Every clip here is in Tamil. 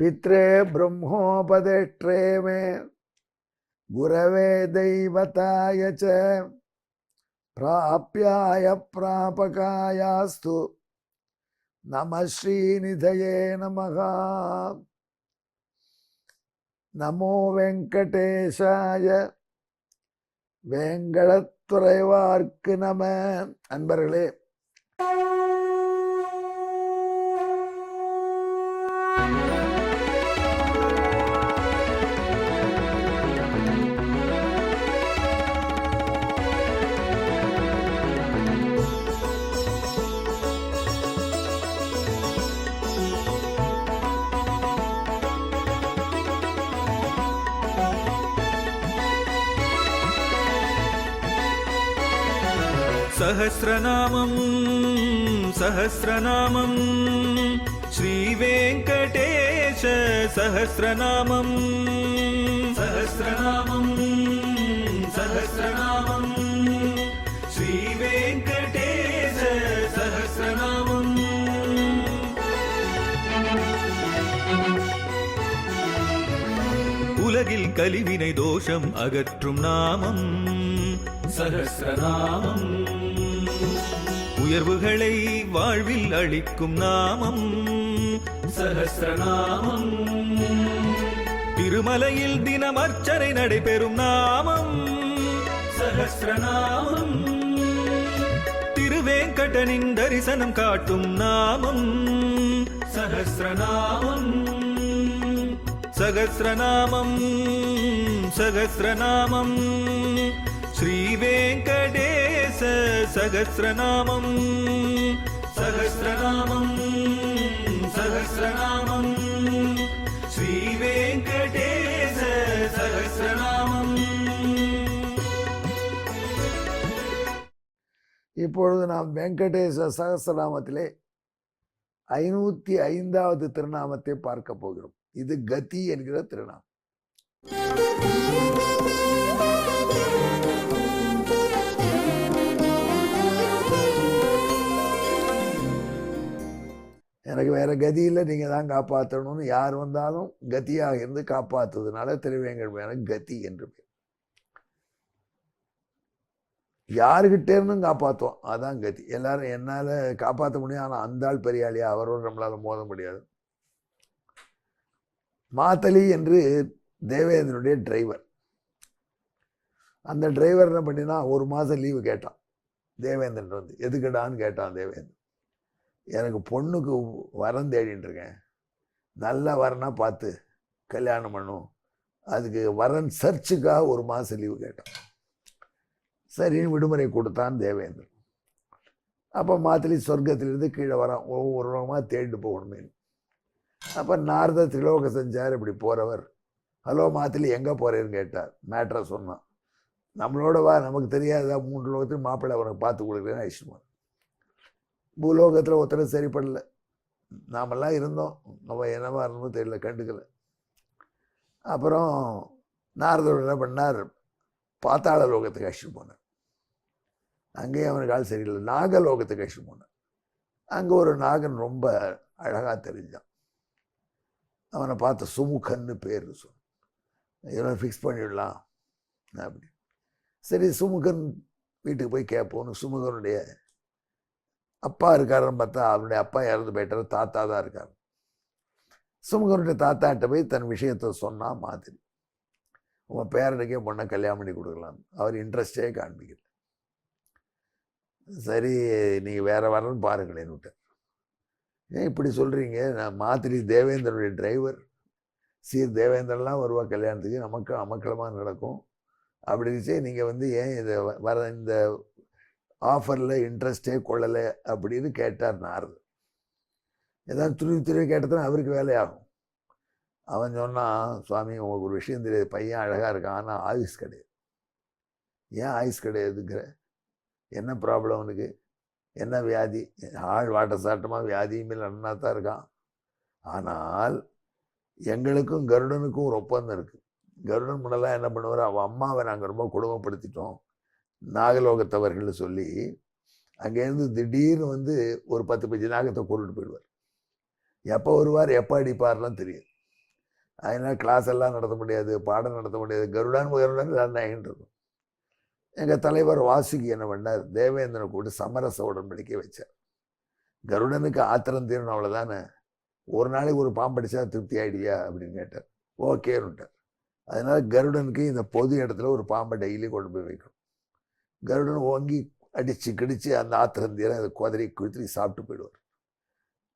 पित्रे ब्रह्मोपदेष्ट्रे मे गुरवे दैवताय च प्राप्याय प्रापकायास्तु नमः श्रीनिधये नमः। नमो वेंकटेशाय वेंगटत्वரைவார்க்கு நம. அன்பர்களே, सहस्रनामं सहस्रनामं श्रीवेङ्कटेश सहस्रनामं सहस्रनामं सहस्रनामं श्रीवेङ्कटेश सहस्रनामं। உலகில் கலிவினை தோஷம் அகற்றும் நாமம் சஹஸ்ரநாமம். உயர்வுகளை வாழ்வில் அளிக்கும் நாமம் சஹஸ்ரநாமம். திருமலையில் தினம் அர்ச்சனை நடைபெறும் நாமம் சஹஸ்ரநாமம். திருவேங்கடனின் தரிசனம் காட்டும் நாமம் சஹஸ்ரநாமம். சகஸ்ரநாமம் சகஸ்ரநாமம் श्रीवेङ्कटेश सहस्रनामं सहस्रनामं सहस्रनामं श्रीवेङ्कटेश सहस्रनामं। இப்பொழுது நாம் வெங்கடேச சகஸ்ரநாமத்திலே 505வது திருநாமத்தை பார்க்க போகிறோம். இது கதி என்கிற திருநாமம். எனக்கு வேற கதி இல்லை, நீங்க தான் காப்பாற்றணும்னு யார் வந்தாலும் கதியாக இருந்து காப்பாற்றுறதுனால திருவேங்கடம் கதி என்று பேர். யாருகிட்ட இருந்தும் காப்பாற்றுவோம், அதான் கதி. எல்லாரும் என்னால காப்பாற்ற முடியும், ஆனால் அந்த ஆள் பெரியாளியா, அவரோட நம்மளால மோத முடியாது. மாத்தலி என்று தேவேந்திரனுடைய டிரைவர். அந்த டிரைவர் என்ன பண்ணினா, ஒரு மாதம் லீவு கேட்டான் தேவேந்திரன் வந்து. எதுக்குடான்னு கேட்டான் தேவேந்திரன். எனக்கு பொண்ணுக்கு வரம் தேடின்னு இருக்கேன், நல்ல வரனா பார்த்து கல்யாணம் பண்ணும், அதுக்கு வரன் சர்ச்சுக்காக ஒரு மாதம் லீவு கேட்டான். சரின்னு விடுமுறை கொடுத்தான் தேவேந்திரன். அப்போ மாத்தலி சொர்க்கத்திலிருந்து கீழே வரான், ஒவ்வொரு உலகமாக தேடிட்டு போகணுமே. அப்போ நாரத திரிலோக சஞ்சார் இப்படி போகிறவர், ஹலோ மாத்தலி எங்கே போகிறேன்னு கேட்டார். மேட்ரை சொன்னான். நம்மளோட வா, நமக்கு தெரியாதா, 3 லோகத்துக்கு மாப்பிள்ளை அவனுக்கு பார்த்து கொடுக்குறேன்னு ஐஷ்மான். பூலோகத்தில் ஒருத்தரும் சரிப்படல, நாமெல்லாம் இருந்தோம், நம்ம என்னவா இருந்தோம் தெரியல, கண்டுக்கலை. அப்புறம் நாரதர் என்ன பண்ணார், பாத்தாள லோகத்துக்கு அழைச்சிட்டு போனார். அங்கேயும் அவனுக்கு ஆள் சரியில்லை, நாகலோகத்துக்கு அழைச்சிட்டு போனார். அங்கே ஒரு நாகன் ரொம்ப அழகாக தெரிஞ்சான். அவனை பார்த்த சுமுகன்னு பேர் சொன்ன, இவனை ஃபிக்ஸ் பண்ணிடலாம் அப்படி. சரி, சுமுகன் வீட்டுக்கு போய் கேட்போன்னு சுமுகனுடைய அப்பா இருக்காருன்னு பார்த்தா அவனுடைய அப்பா இறந்து போயிட்டார், தாத்தா தான் இருக்கார். சுமுகனுடைய தாத்தாட்ட போய் தன் விஷயத்தை சொன்னா மாதிரி, உன் பேரனுக்கே பொண்ணை கல்யாணம் பண்ணி கொடுக்கலாம். அவர் இன்ட்ரெஸ்டே காண்பிக்கல. சரி, நீங்கள் வேற வரன்னு பாருங்களேன்னு விட்டார். ஏன் இப்படி சொல்கிறீங்க, நான் மாத்திரி தேவேந்திரனுடைய டிரைவர், சீர் தேவேந்திரன்லாம் வருவா கல்யாணத்துக்கு, நமக்கு அமக்கலமாக நடக்கும். அப்படி இருந்துச்சே நீங்கள் வந்து ஏன் இதை வர இந்த ஆஃபரில் இன்ட்ரெஸ்டே கொள்ளலை அப்படின்னு கேட்டார் நாரது. ஏதாவது துருவி கேட்டதுன்னா அவருக்கு வேலையாகும். அவன் சொன்னான், சுவாமி உங்களுக்கு ஒரு விஷயம் தெரியாது, பையன் அழகாக இருக்கான், ஆனால் ஆயுஸ் கிடையாது. ஏன் ஆயுஸ் கிடையாதுங்கிற, என்ன ப்ராப்ளம் அவனுக்கு, என்ன வியாதி? ஆள் வாட்ட சாட்டமாக வியாதியும் இல்லை, நன்னா தான் இருக்கான். ஆனால் எங்களுக்கும் கருடனுக்கும் ஒரு ஒப்பந்தம் இருக்குது. கருடன் முன்னெல்லாம் என்ன பண்ணுவார், அவன் அம்மாவை நாங்கள் ரொம்ப கொடுமைப்படுத்திட்டோம் நாகலோகத்தவர்கள் சொல்லி, அங்கேருந்து திடீர்னு வந்து ஒரு 10-15 நாகத்தை கொண்டுட்டு போயிடுவார். எப்போ வருவார் எப்போ அடிப்பார்லாம் தெரியாது. அதனால் கிளாஸ் எல்லாம் நடத்த முடியாது, பாடம் நடத்த முடியாது. கருடன் ரன் ஆகிட்டு இருக்கும். எங்கள் தலைவர் வாசுகி என்ன பண்ணார், தேவேந்திரனை கூட சமரச உடன்படிக்கை வச்சார். கருடனுக்கு ஆத்திரம் தீரணும் அவ்வளோதானே, ஒரு நாளைக்கு ஒரு பாம்படிச்சா திருப்தி ஆயிடுவியா அப்படின்னு கேட்டார். ஓகேன்னுட்டார். அதனால கருடனுக்கு இந்த பொது இடத்துல ஒரு பாம்பை டெய்லி கொண்டு போய் வைக்கணும். கருடன் ஓங்கி அடித்து கிடிச்சு அந்த ஆத்திரம் தீர அதை குதிரை குதிரி சாப்பிட்டு போயிடுவார்.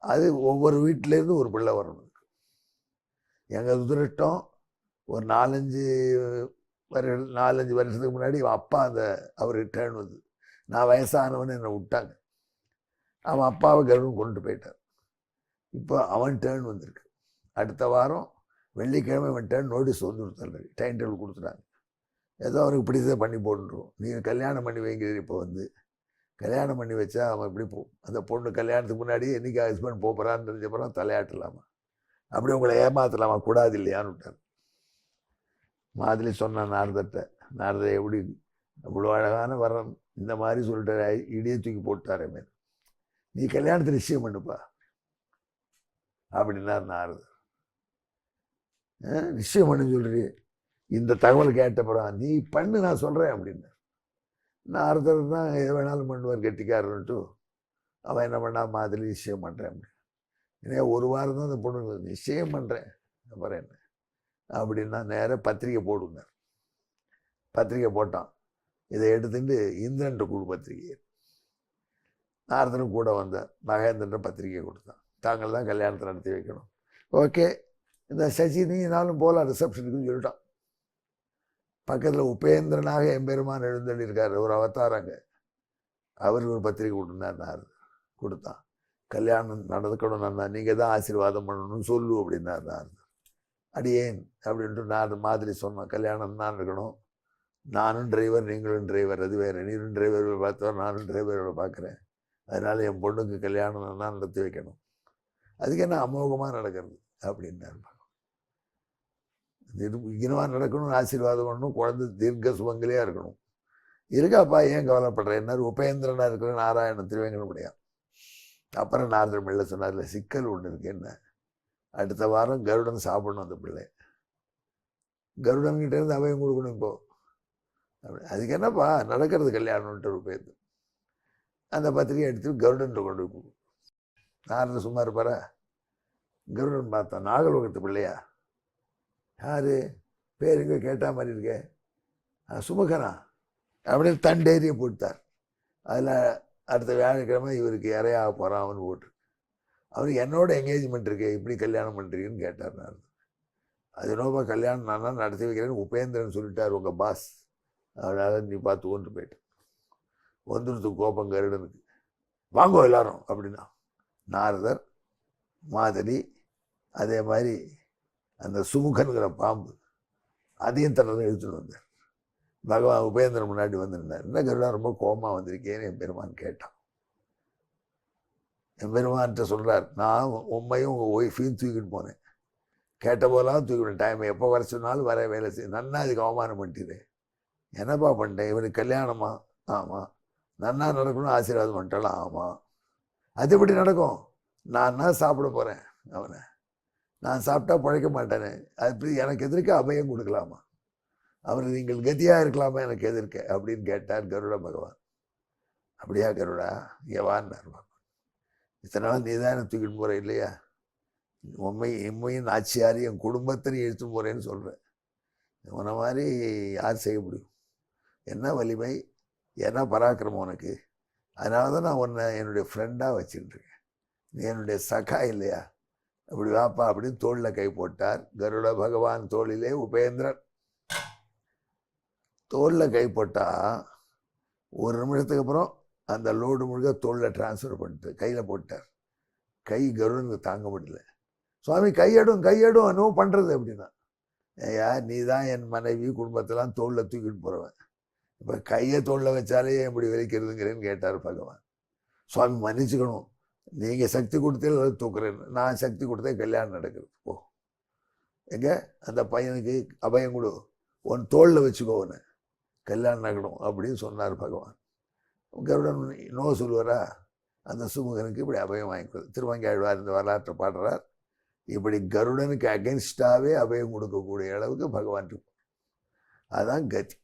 அது ஒவ்வொரு வீட்டிலேருந்து ஒரு பிள்ளை வரணும். எங்கள் துரட்டம் ஒரு 4-5 வருஷத்துக்கு முன்னாடி அப்பா அவர் டேர்ன் வந்து நான் வயசானவன்னு என்னை விட்டாங்க. அவன் அப்பாவை கருடன் கொண்டு போயிட்டார். இப்போ அவன் டேர்ன் வந்திருக்கு. அடுத்த வாரம் வெள்ளிக்கிழமை அவன் டேர்ன் நோட்டீஸ் வந்து கொடுத்தாரு, டைம் டேபிள் கொடுத்துட்டாங்க. ஏதோ அவனுக்கு பிடிச்சதை பண்ணி போட்டுருவோம். நீங்கள் கல்யாணம் பண்ணி வைங்கிறது. இப்போ கல்யாணம் பண்ணி வச்சா அவன் எப்படி அந்த பொண்ணு கல்யாணத்துக்கு முன்னாடி என்றைக்கு ஹஸ்பண்ட் போகிறான்னு தெரிஞ்சப்பறம் தலையாட்டலாமா, அப்படி உங்களை ஏமாத்தலாமா, கூடாது இல்லையான்னு விட்டார். மாதிரி சொன்னான் நாரதரை எப்படி அவ்வளோ அழகான வரம் இந்த மாதிரி சொல்லிட்டு இடியை தூக்கி போட்டாரே மேல், நீ கல்யாணத்தை நிச்சயம் பண்ணுப்பா அப்படின்னார் நாரதர். நிச்சயம் பண்ணு சொல்றீ, இந்த தகவல் கேட்டப்புறம் நீ பண்ணு நான் சொல்கிறேன் அப்படின்னு. நாரதர் தான் எது வேணாலும் பண்ணுவார், கெட்டிக்காரன்ட்டு. அவன் என்ன பண்ணா, மாதிரி நிச்சயம் பண்ணுறேன் அப்படின்னு. ஏன்னா ஒரு வாரம் தான் அந்த பொண்ணு நிச்சயம் பண்ணுறேன் அப்புறம் என்ன அப்படின்னா நேராக பத்திரிக்கை போடுங்க. பத்திரிக்கை போட்டான். இதை எடுத்துட்டு இந்திரன் குழு பத்திரிகை. நாரதனும் கூட வந்த மகேந்திரன் பத்திரிகை கொடுத்தான். தாங்கள் தான் கல்யாணத்தை நடத்தி வைக்கணும். ஓகே, இந்த சசி நீனாலும் போகலாம் ரிசப்ஷனுக்குன்னு சொல்லிட்டான். பக்கத்தில் உபேந்திரனாக எம்பெருமான் எழுந்தள்ளியிருக்கார், ஒரு அவதாரங்க. அவருக்கு ஒரு பத்திரிகை கொடுத்தார். நாரதர் கொடுத்தான். கல்யாணம் நடக்கணும்னா நீங்கள் தான் ஆசீர்வாதம் பண்ணணும்னு சொல்லு அப்படின்னார் நாரதர். அடியேன் அப்படின்ட்டு நான் மாதிரி சொன்னேன். கல்யாணம் தான் இருக்கணும், நானும் டிரைவர் நீங்களும் டிரைவர், அது வேறு. நீரும் டிரைவர் பார்த்தவர் நானும் டிரைவரோட பார்க்குறேன். அதனால் என் பொண்ணுக்கு கல்யாணம் தான் நடத்தி வைக்கணும். அதுக்கு என்ன அமோகமாக நடக்கிறது அப்படின்னாரு. இனமாக நடக்கணும், ஆசீர்வாதம் பண்ணணும், குழந்தை தீர்க்க சுமங்கலியாக இருக்கணும். இருக்காப்பா, ஏன் கவலைப்படுறேன் என்ன, உபேந்திரனாக இருக்கிற நாராயண திருவேங்கடமுடியான். அப்புறம் நாரதர் பிள்ளை சொன்னார், இல்லை சிக்கல் ஒன்று இருக்கு. என்ன, அடுத்த வாரம் கருடன் சாப்பிடணும் அந்த பிள்ளை. கருடன்கிட்ட இருந்து அவையும் கொடுக்கணும் இப்போ. அப்படி அதுக்கு என்னப்பா நடக்கிறது கல்யாணம்ன்ட்டு ஒரு பேர். அந்த பத்திரிகை எடுத்து கருடன் கொண்டு போய் நாரதர் சும்மா இருப்பாரா. கருடன் பார்த்தா நாகலோகத்து பிள்ளையா, யாரு பேருங்க கேட்டா மாதிரி இருக்கே, சுமுகனா அப்படின்னு தண்டேரிய போட்டார். அதில் அடுத்த வியாழக்கிழமை இவருக்கு இறையாக போகிறான்னு போட்டு, அவருக்கு என்னோட என்கேஜ்மெண்ட் இருக்கு, இப்படி கல்யாணம் பண்ணுறீங்கன்னு கேட்டார். நான் அது என்னப்பா கல்யாணம் நான் நடத்தி வைக்கிறேன்னு உபேந்திரன் சொல்லிட்டார் உங்கள் பாஸ், அதனால் நீ பார்த்து கொண்டு போயிட்டு வந்துடுறதுக்கு கோபம் கருடனுக்கு. வாங்கோ எல்லாரும் அப்படின்னா நாரதர், மாதிரி, அதே மாதிரி அந்த சுமுகனுங்கிற பாம்பு அதையும் தன்னதான் இழுத்துட்டு வந்தார். பகவான் உபேந்திரன் முன்னாடி வந்துருந்தார். என்ன கருடா ரொம்ப கோபமாக வந்திருக்கேன்னு என் பெருமான் கேட்டான். என் பெருமான்கிட்ட சொல்கிறார், நான் உண்மையும் உங்கள் ஒய்ஃபையும் தூக்கிட்டு போனேன். கேட்ட போலாம் தூக்கிவிட்டேன். டைம் எப்போ வர சொன்னாலும் வர வேலை செய்ய. நன்னா அதுக்கு அவமானம் பண்ணிட்டு என்னப்பா பண்ணிட்டேன், இவனுக்கு கல்யாணமா? ஆமாம். நன்னா நடக்கணும், ஆசீர்வாதம் பண்ணிட்டாலும் ஆமாம். அது எப்படி நடக்கும், நான் தான் சாப்பிட போகிறேன் அவனை, நான் சாப்பிட்டா பழைக்க மாட்டேனே, அது எனக்கு எதிர்க்க அபயம் கொடுக்கலாமா, அவர் நீங்கள் கதியாக இருக்கலாமா எனக்கு எதிர்க்க அப்படின்னு கேட்டார் கருட பகவான். அப்படியா கருடா, எவான்னார். இத்தனை நாள் நீ தான் என்ன தூக்கிட்டு போகிற இல்லையா, எம்மையும் நாச்சியாரி என் குடும்பத்தை எடுத்து போகிறேன்னு சொல்கிறேன். உன மாதிரி யார் செய்ய முடியும், என்ன வலிமை, என்ன பராக்கிரமம் உனக்கு. அதனால தான் நான் உன்னை என்னுடைய ஃப்ரெண்டாக வச்சுட்டுருக்கேன், நீ என்னுடைய சகா இல்லையா, அப்படி வாப்பா அப்படின்னு தோளில் கை போட்டார். கருட பகவான் தோளிலே உபேந்திரன் தோளில் கை போட்டால் ஒரு நிமிஷத்துக்கு அப்புறம் அந்த லோடு முழுக்க தோளில் டிரான்ஸ்ஃபர் பண்ணிட்டு கையில் போட்டார். கை கருடனுக்கு தாங்க முடியல. சுவாமி கையடும் என்னவோ பண்ணுறது அப்படின்னா, ஐயா நீ தான் என் மனைவி குடும்பத்தெல்லாம் தோளில் தூக்கிட்டு போகிறவன், இப்போ கையை தோளில் வச்சாலே எப்படி வலிக்கிறதுங்கிறேன்னு கேட்டார் பகவான். சுவாமி மன்னிச்சுக்கணும், நீங்கள் சக்தி கொடுத்தே தூக்குறேன், நான் சக்தி கொடுத்தே கல்யாணம் நடக்குது. ஓ எங்க அந்த பையனுக்கு அபயம் கொடு, உன் தோளில் வச்சுக்கோன்னு கல்யாணம் நடக்கணும் அப்படின்னு சொன்னார் பகவான். கருடன் நோ சொல்லுவாரா, அந்த சுமுகனுக்கு இப்படி அபயம் வாங்கிக்கிறது. திருவங்கி ஆழ்வார் இந்த வரலாற்றை பாடுறார். இப்படி கருடனுக்கு அகென்ஸ்டாகவே அபயம் கொடுக்கக்கூடிய அளவுக்கு பகவான் இருக்கும். அதுதான் கதி.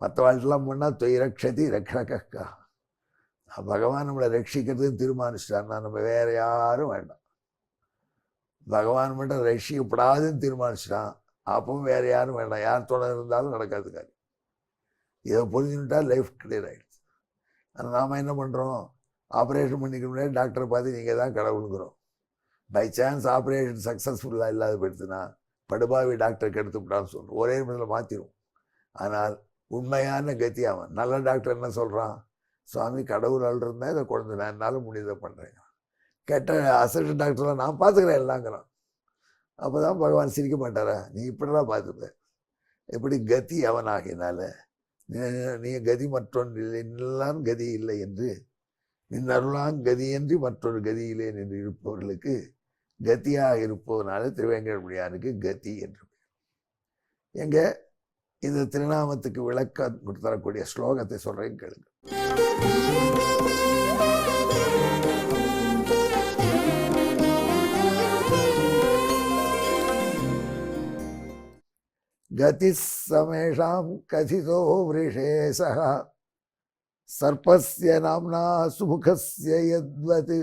மற்ற வாழ்க்கெல்லாம் பண்ணால் தொய் ரக்ஷதி ரக்ஷகா. பகவான் நம்மளை ரட்சிக்கிறதுன்னு தீர்மானிச்சிட்டாருன்னா நம்ம வேற யாரும் வேண்டாம். பகவான் மட்டும் ரட்சிக்கப்படாதுன்னு தீர்மானிச்சிட்டான், அப்பவும் வேற யாரும் வேண்டாம். யார் துணை இருந்தாலும் நடக்காது காரியம். இதை புரிஞ்சுட்டா லைஃப் கிளியர் ஆகிடுது. ஆனால் நாம் என்ன பண்ணுறோம், ஆப்ரேஷன் பண்ணிக்க முன்னாடி டாக்டரை பார்த்து நீங்கள் தான் கடவுளுங்கிறோம். பை சான்ஸ் ஆப்ரேஷன் சக்ஸஸ்ஃபுல்லாக இல்லாத போயிடுச்சுன்னா படுபாவி டாக்டருக்கு எடுத்துவிட்டான்னு சொல்கிறோம், ஒரே நிமிஷத்தில் மாற்றிடும். ஆனால் உண்மையான கத்தி அவன். நல்ல டாக்டர் என்ன சொல்கிறான், சுவாமி கடவுள் இருந்தால் இதை குழந்தை நான் என்னால் முடியதை பண்ணுறேன். கெட்ட அசிஸ்டன்ட் டாக்டர்லாம் நான் பார்த்துக்கிறேன் எல்லாங்கிறான். அப்போ தான் பகவான் சிரிக்க மாட்டாரா, நீ இப்படிலாம் பார்த்துப்ப. எப்படி கதி அவன் ஆகினால நீ கதி மற்றொன்று இல்லை, நில்லான் கதி இல்லை என்று நின் அருளான் கதியின்றி மற்றொரு கதியிலே நின்று இருப்பவர்களுக்கு கத்தியாக இருப்பவனால திருவேங்கடமுடியானுக்கு கதி என்று பெயர். எங்க இந்த திருநாமத்துக்கு விளக்க தரக்கூடிய ஸ்லோகத்தை சொல்றேன் கேளுங்க. கதி சமேஷாம் கதிதோ விருஷேசஹ சர்ப்பஸ்ய நாம்னா சுமுகஸ்ய யத்வத்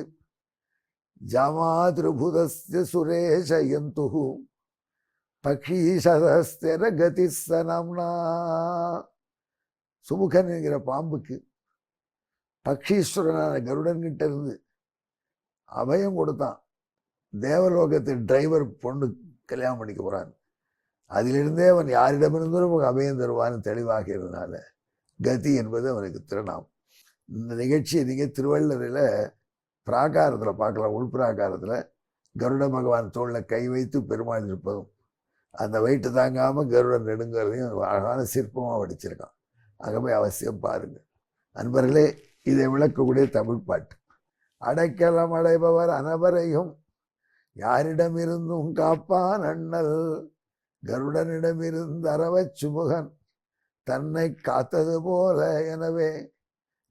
ஜாமாத்ருபுதஸ்ய சுரேஷ யந்துஹு பக்ஷீஷதஸ்ய கதி சநாம்னா. சுமுகன் என்கிற பாம்புக்கு பக்ஷீஸ்வரனான கருடன்கிட்ட இருந்து அபயம் கொடுத்தான். தேவலோகத்தின் டிரைவர் பொண்ணு கல்யாணம் பண்ணிக்க போறான். அதிலிருந்தே அவன் யாரிடமிருந்தும் நமக்கு அபயம் தருவான்னு தெளிவாகிறதுனால கதி என்பது அவனுக்கு திருநாமம். இந்த நிகழ்ச்சியை நீங்கள் திருவள்ளரில் பிராகாரத்தில் பார்க்கலாம். உள்பிராகாரத்தில் கருட பகவான் தோளில் கை வைத்து பெருமாள் இருப்பதும் அந்த வெயிட்டு தாங்காமல் கருடன் நெடுங்கிறதையும் அழகான சிற்பமாக வடிச்சிருக்கான். அங்கே போய் அவசியம் பாருங்கள் அன்பர்களே. இதை விளக்கக்கூடிய தமிழ் பாட்டு. அடைக்கலம் அடைபவர் அனவரையும் யாரிடமிருந்தும் காப்பான் அண்ணல் கருடனிடமிருந்து அறவச் சுமுகன் தன்னை காத்தது போல எனவே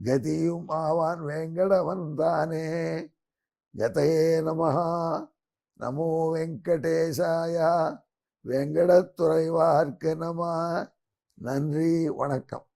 கதியும் ஆவான் வேங்கடவன் தானே. கதையே நமஹா. நமோ வெங்கடேசாயா. வெங்கடத்துறைவார்க்கு நம. நன்றி, வணக்கம்.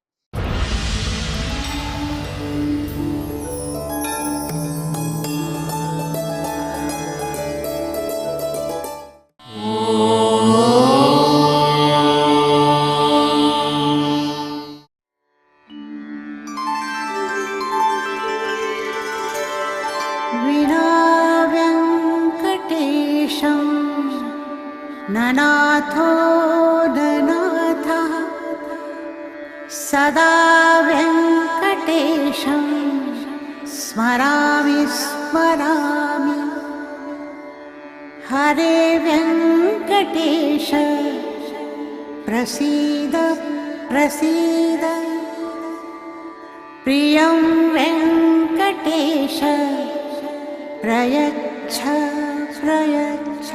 ननाथो ननाथः सदा वेङ्कटेशं स्मरामि स्मरामि. हरे वेङ्कटेश प्रसीद प्रसीद. प्रियं वेङ्कटेश प्रयच्छ प्रयच्छ.